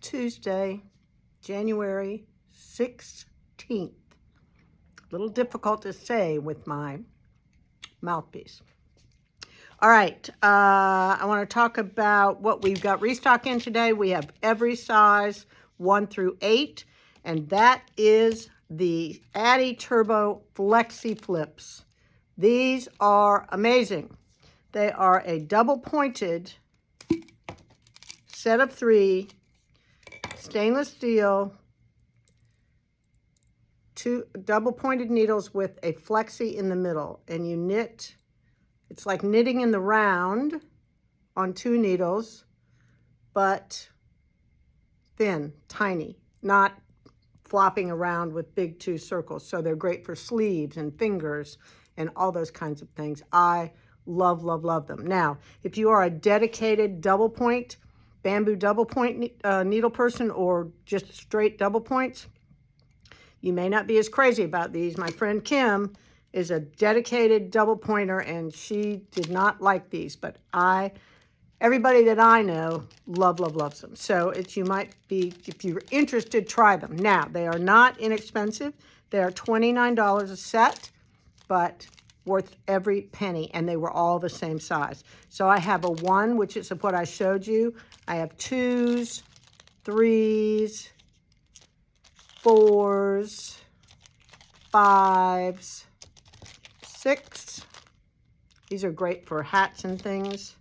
Tuesday, January 16th. A little difficult to say with my mouthpiece. All right, I want to talk about what we've got restock in today. We have every size 1 through 8, and that is the Addi Turbo Flexiflips. These are amazing. They are a double-pointed set of 3 stainless steel, 2 double-pointed needles with a flexi in the middle, and you knit. It's like knitting in the round on 2 needles, but thin, tiny, not flopping around with big 2 circles. So they're great for sleeves and fingers and all those kinds of things. I love, love, love them. Now, if you are a dedicated double point, bamboo double point needle person, or just straight double points, you may not be as crazy about these. My friend Kim is a dedicated double pointer, and she did not like these, but everybody that I know loves them. So you might be, if you're interested, try them. Now, they are not inexpensive. They are $29 a set, but worth every penny, and they were all the same size. So I have a 1, which is what I showed you. I have 2s, 3s, 4s, 5s, 6. These are great for hats and things,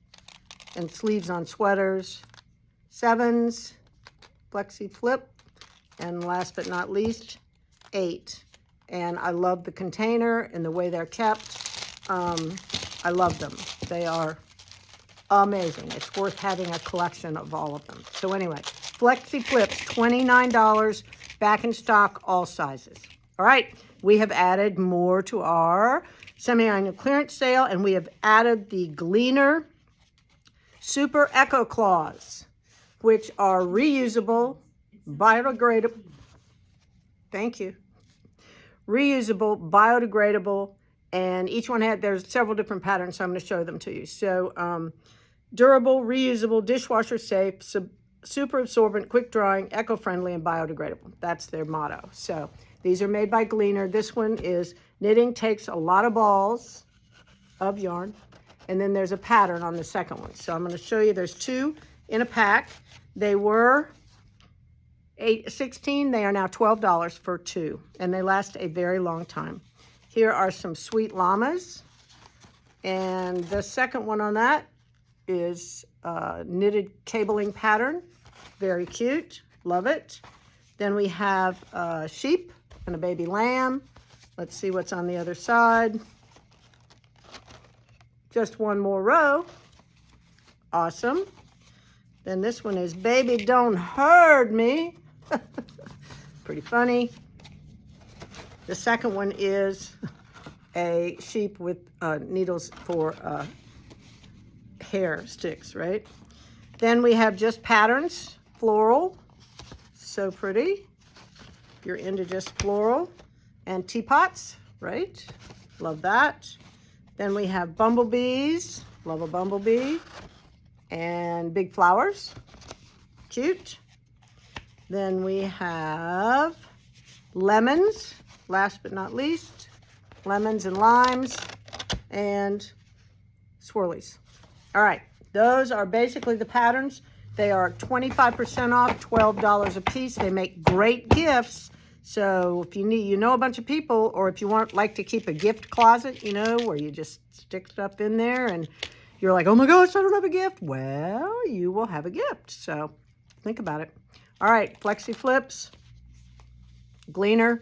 and sleeves on sweaters. 7s, flexi flip, and last but not least, 8. And I love the container and the way they're kept. I love them. They are amazing. It's worth having a collection of all of them. So anyway, flexi flips, $29, back in stock, all sizes. All right, we have added more to our semi-annual clearance sale, and we have added the Gleener Super Eco Claws, which are reusable, biodegradable. Thank you. Reusable, biodegradable, and each one there's several different patterns, so I'm going to show them to you. So durable, reusable, dishwasher safe, super absorbent, quick drying, eco-friendly, and biodegradable. That's their motto. So these are made by Gleener. This one is knitting, takes a lot of balls of yarn, and then there's a pattern on the second one. So I'm going to show you, there's 2 in a pack. They were $16. They are now $12 for 2, and they last a very long time. Here are some sweet llamas, and the second one on that is knitted cabling pattern. Very cute, love it. Then we have a sheep and a baby lamb. Let's see what's on the other side. Just one more row. Awesome. Then this one is baby don't hurt me. Pretty funny. The second one is a sheep with needles for hair sticks, right? Then we have just patterns, floral, so pretty. If you're into just floral, and teapots, right? Love that. Then we have bumblebees, love a bumblebee, and big flowers, cute. Then we have lemons, last but not least, lemons and limes, and swirlies. All right, those are basically the patterns. They are 25% off, $12 a piece. They make great gifts. So if you know a bunch of people, or if you like to keep a gift closet, where you just stick stuff in there and you're like, oh my gosh, I don't have a gift. Well, you will have a gift. So think about it. All right, Flexi Flips, Gleener,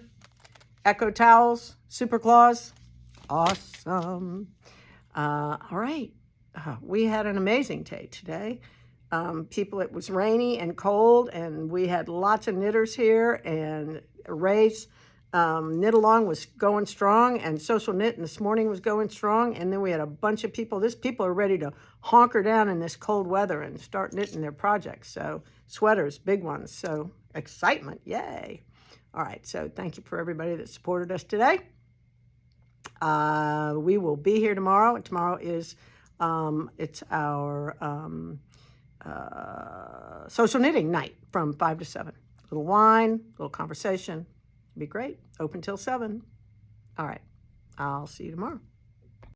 Eco Towels, Super Claws. Awesome. All right. We had an amazing day today. It was rainy and cold, and we had lots of knitters here, and Ray's knit along was going strong, and social knit this morning was going strong, and then we had a bunch of people. People are ready to honker down in this cold weather and start knitting their projects. So sweaters, big ones. So excitement, yay. All right, so thank you for everybody that supported us today. We will be here tomorrow, and tomorrow is it's our social knitting night from 5 to 7. A little wine, a little conversation. It'd be great. Open till 7. All right. I'll see you tomorrow.